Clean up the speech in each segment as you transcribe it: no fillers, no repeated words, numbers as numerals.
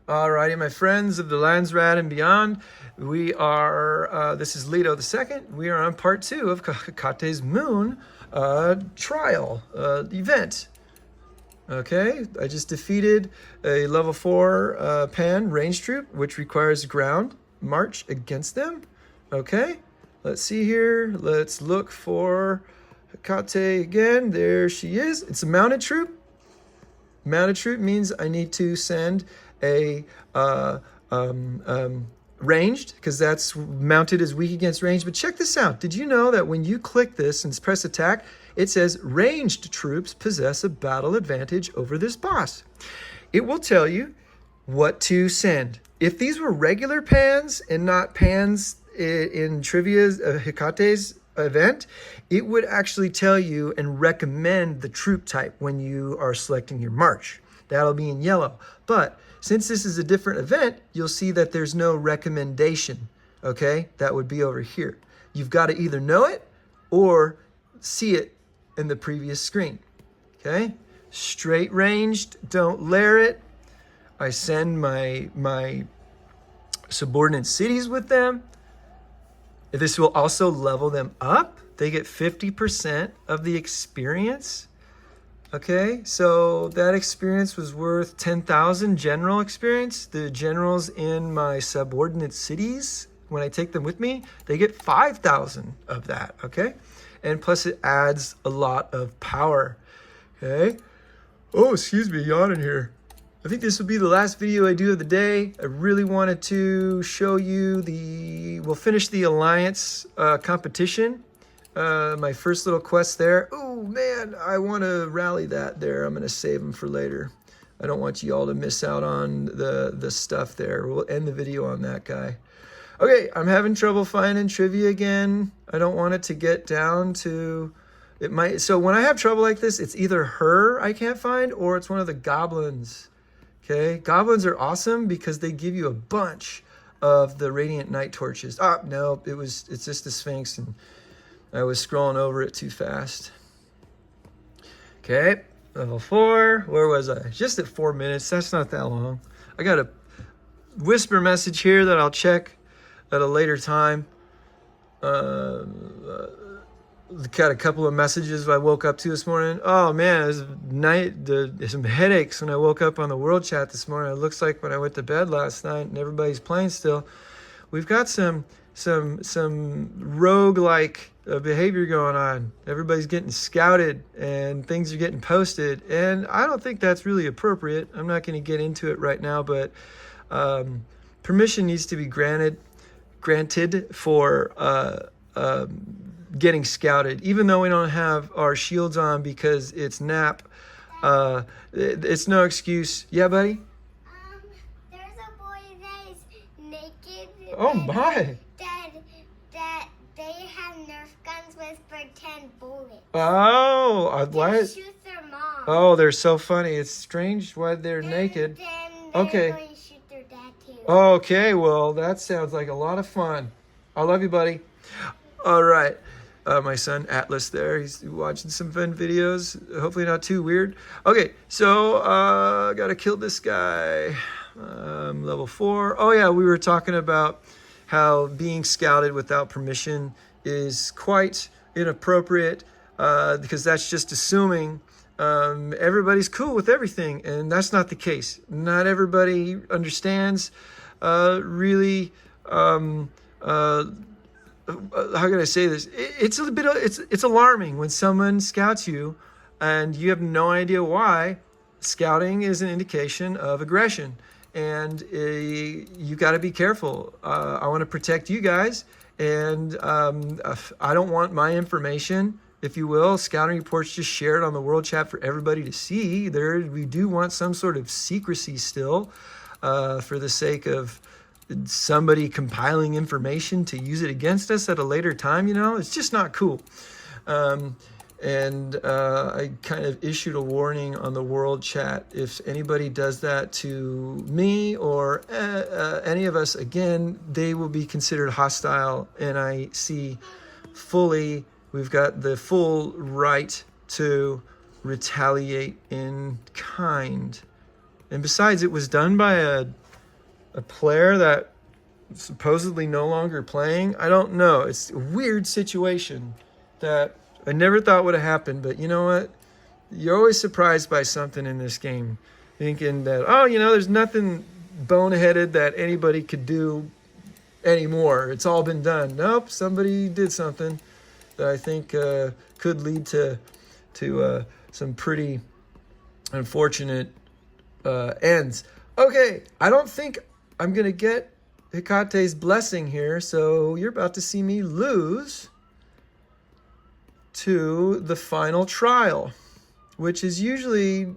Alrighty, my friends of the Landsrad and beyond, we are, this is Leto II. We are on part 2 of Hecate's moon trial event. Okay, I just defeated a level 4 Pan range troop, which requires ground march against them. Okay, let's see here. Let's look for Hecate again. There she is. It's a mounted troop. Mounted troop means I need to send a ranged, because that's mounted as weak against ranged. But check this out. Did you know that when you click this and press attack, it says ranged troops possess a battle advantage over this boss? It will tell you what to send. If these were regular pans and not pans in Trivia's Hecate's event, it would actually tell you and recommend the troop type when you are selecting your march. That'll be in yellow. But since this is a different event, you'll see that there's no recommendation. Okay, that would be over here. You've got to either know it or see it in the previous screen. Okay, straight ranged, don't layer it. I send my subordinate cities with them. This will also level them up. They get 50% of the experience. Okay, so that experience was worth 10,000 general experience. The generals in my subordinate cities, when I take them with me, they get 5,000 of that, okay? And plus it adds a lot of power, okay? Oh, excuse me, yawning here. I think this will be the last video I do of the day. I really wanted to show you we'll finish the Alliance competition. My first little quest there. Oh man, I want to rally that there. I'm going to save them for later. I don't want you all to miss out on the stuff there. We'll end the video on that guy. Okay, I'm having trouble finding trivia again. I don't want it to get down to... So when I have trouble like this, it's either her I can't find or it's one of the goblins. Okay, goblins are awesome because they give you a bunch of the radiant night torches. Oh, no, it's just the Sphinx, and I was scrolling over it too fast. Okay, level 4. Where was I? Just at 4 minutes. That's not that long. I got a whisper message here that I'll check at a later time. Got a couple of messages I woke up to this morning. Oh man, it was some headaches when I woke up on the world chat this morning. It looks like when I went to bed last night and everybody's playing still. We've got some rogue-like behavior going on. Everybody's getting scouted and things are getting posted, and I don't think that's really appropriate. I'm not going to get into it right now, but permission needs to be granted for getting scouted, even though we don't have our shields on because it's nap. It's no excuse. Yeah, buddy? There's a boy that is naked. Oh my! That they have Nerf guns with for 10 bullets. Oh, They shoot their mom. Oh, they're so funny. It's strange why they're naked. Then they're Okay. going to shoot their dad too. Okay, well, that sounds like a lot of fun. I love you, buddy. All right. My son Atlas there, he's watching some fun videos, hopefully not too weird. Okay, so gotta kill this guy. Level 4. Oh yeah, we were talking about how being scouted without permission is quite inappropriate because that's just assuming everybody's cool with everything, and that's not the case. Not everybody understands really how can I say this? It's a bit. It's alarming when someone scouts you, and you have no idea why. Scouting is an indication of aggression, and you got to be careful. I want to protect you guys, and I don't want my information, if you will, scouting reports just shared on the world chat for everybody to see. We do want some sort of secrecy still, for the sake of somebody compiling information to use it against us at a later time. It's just not cool. I kind of issued a warning on the world chat. If anybody does that to me or any of us again, they will be considered hostile, and I see fully we've got the full right to retaliate in kind. And besides, it was done by a player that supposedly no longer playing. I don't know. It's a weird situation that I never thought would have happened, but you know what? You're always surprised by something in this game, thinking that, oh, there's nothing boneheaded that anybody could do anymore. It's all been done. Nope, somebody did something that I think could lead to some pretty unfortunate ends. Okay, I don't think I'm going to get Hecate's blessing here, so you're about to see me lose to the final trial, which is usually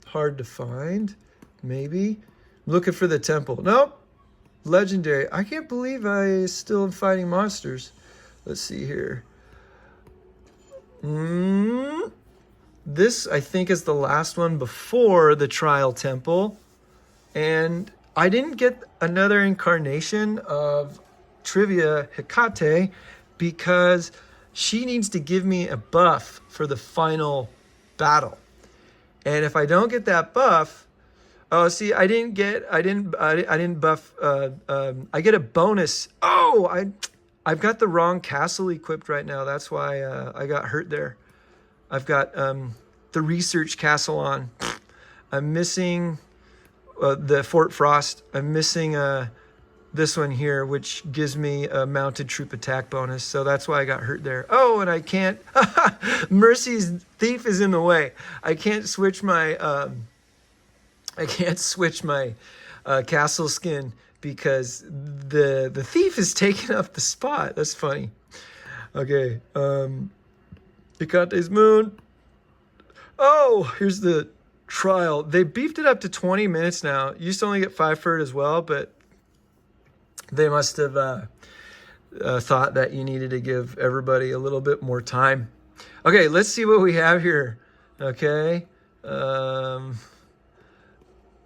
hard to find, maybe. Looking for the temple. Nope. Legendary. I can't believe I still am fighting monsters. Let's see here. This, I think, is the last one before the trial temple. And I didn't get another incarnation of Trivia Hecate because she needs to give me a buff for the final battle. And if I don't get that buff, oh, see, I didn't buff. I get a bonus. Oh, I've got the wrong castle equipped right now. That's why I got hurt there. I've got the research castle on. I'm missing the Fort Frost. I'm missing this one here, which gives me a mounted troop attack bonus. So that's why I got hurt there. Oh, and I can't. Mercy's thief is in the way. I can't switch my. Castle skin because the thief is taking up the spot. That's funny. Okay. Hecate's moon. Oh, here's the trial. They beefed it up to 20 minutes now. Used to only get 5 for it as well, but they must have thought that you needed to give everybody a little bit more time. Okay, let's see what we have here. Okay.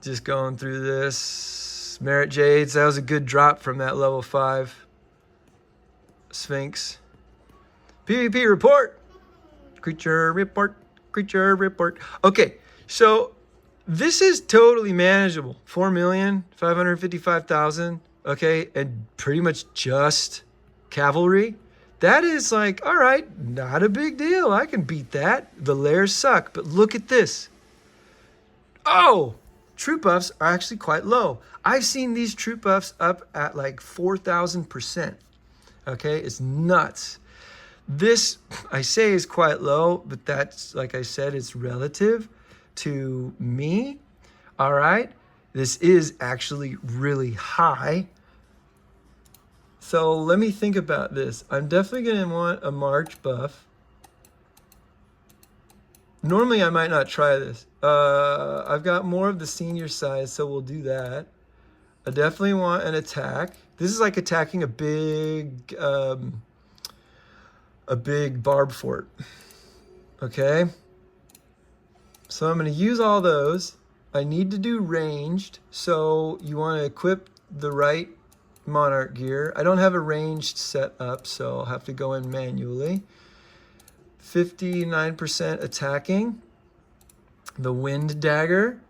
Just going through this. Merit Jades. That was a good drop from that level 5 Sphinx. PvP report. Creature report. Creature report. Okay, so this is totally manageable. 4,555,000. Okay, and pretty much just cavalry. That is like, all right, not a big deal. I can beat that. The layers suck, but look at this. Oh, troop buffs are actually quite low. I've seen these troop buffs up at like 4,000%. Okay, it's nuts. This, I say, is quite low, but that's, like I said, it's relative to me. All right, this is actually really high. So let me think about this. I'm definitely going to want a March buff. Normally, I might not try this. I've got more of the senior size, so we'll do that. I definitely want an attack. This is like attacking a big barb fort. Okay. So I'm going to use all those. I need to do ranged, so you want to equip the right monarch gear. I don't have a ranged set up, so I'll have to go in manually. 59% attacking. The wind dagger.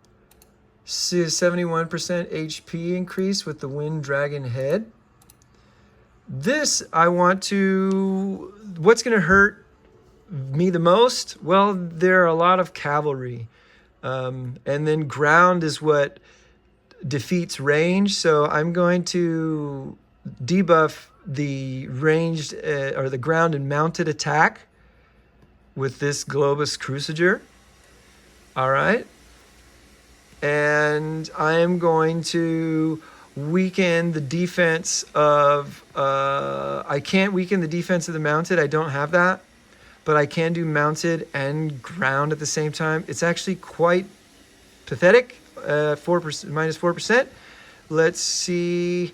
71% HP increase with the wind dragon head. This I want to... What's going to hurt me the most? Well, there are a lot of cavalry. And then ground is what defeats range. So I'm going to debuff the ranged or the ground and mounted attack with this Globus Crusader. All right. And I am going to weaken the defense of... I can't weaken the defense of the mounted. I don't have that. But I can do mounted and ground at the same time. It's actually quite pathetic. 4%, minus 4%. Let's see.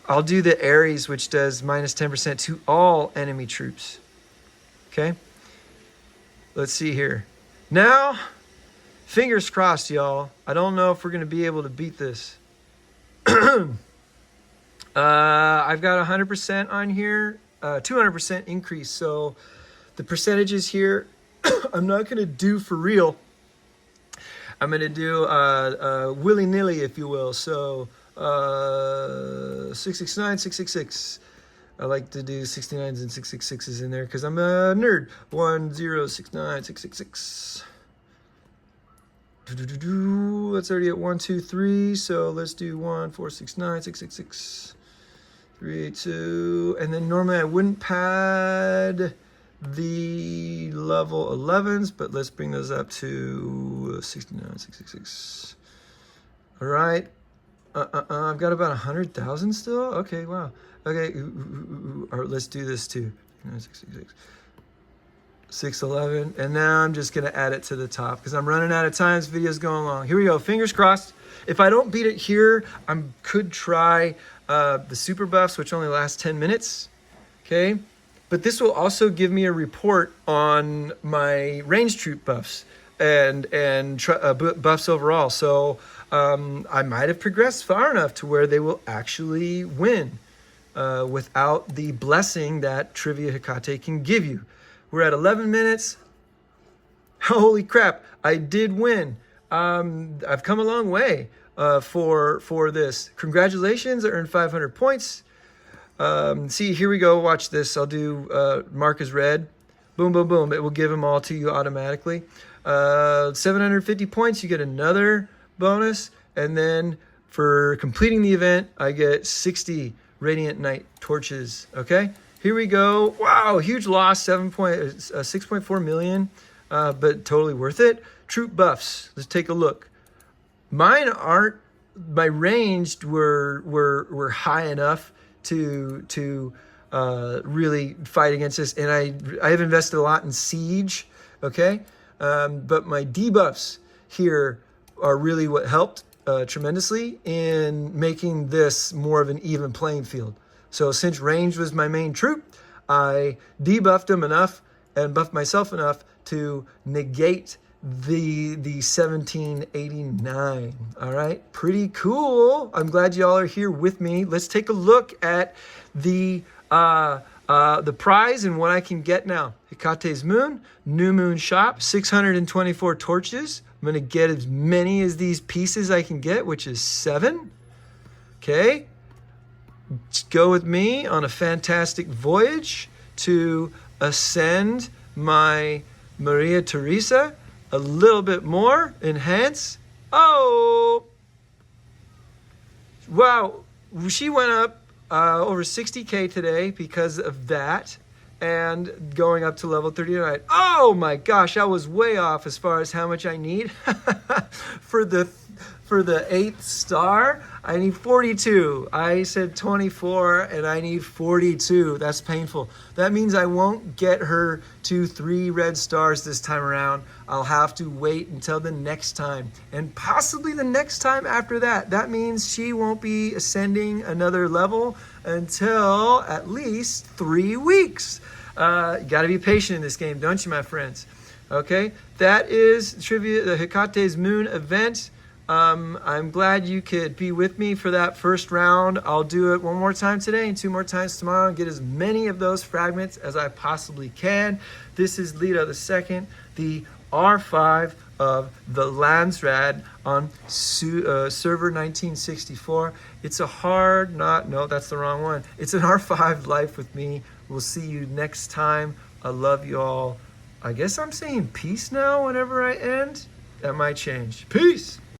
I'll do the Ares, which does minus 10% to all enemy troops. Okay. Let's see here. Now, fingers crossed, y'all. I don't know if we're going to be able to beat this. I've got 100% on here. 200% increase. So the percentages here, I'm not going to do for real. I'm going to do willy-nilly, if you will. So 669, 666. I like to do 69s and 666s in there because I'm a nerd. 1069, 666. That's already at 1, 2, 3. So let's do 1, 4, 6, 9, 6, 6, 6, 3, 8, 2. And then normally I wouldn't pad the level 11s, but let's bring those up to 69, 6, 6, 6. All right. I've got about 100,000 still. Okay, wow. Okay, all right, let's do this too. 6, 6, 6. 611, and now I'm just gonna add it to the top because I'm running out of time. This video's going long. Here we go, fingers crossed. If I don't beat it here, I could try the super buffs, which only last 10 minutes, okay? But this will also give me a report on my range troop buffs and buffs overall. So I might have progressed far enough to where they will actually win without the blessing that Trivia Hecate can give you. We're at 11 minutes. Holy crap, I did win. I've come a long way for this. Congratulations, I earned 500 points. See, here we go, watch this. I'll do mark as red. Boom, boom, boom. It will give them all to you automatically. 750 points, you get another bonus. And then for completing the event, I get 60 Radiant Night torches, okay? Here we go. Wow, huge loss, 6.4 million, but totally worth it. Troop buffs, let's take a look. Mine aren't, my ranged were high enough to really fight against this, and I have invested a lot in siege, okay? But my debuffs here are really what helped tremendously in making this more of an even playing field. So since range was my main troop, I debuffed him enough and buffed myself enough to negate the 1789. All right, pretty cool. I'm glad y'all are here with me. Let's take a look at the prize and what I can get now. Hecate's Moon, New Moon Shop, 624 torches. I'm gonna get as many as these pieces I can get, which is 7. Okay. Go with me on a fantastic voyage to ascend my Maria Teresa a little bit more, enhance. Oh, wow, she went up over 60K today because of that, and going up to level 39. Oh my gosh, I was way off as far as how much I need for the 8th star. I need 42. I said 24 and I need 42. That's painful. That means I won't get her to 3 red stars this time around. I'll have to wait until the next time, and possibly the next time after that. That means she won't be ascending another level until at least 3 weeks. You gotta be patient in this game, don't you, my friends? Okay, that is trivia, the Hecate's Moon event. I'm glad you could be with me for that first round. I'll do it one more time today and 2 more times tomorrow and get as many of those fragments as I possibly can. This is Lito II, the R5 of the Landsrad on server 1964. It's a hard no, that's the wrong one. It's an R5 life with me. We'll see you next time. I love you all. I guess I'm saying peace now whenever I end. That might change. Peace.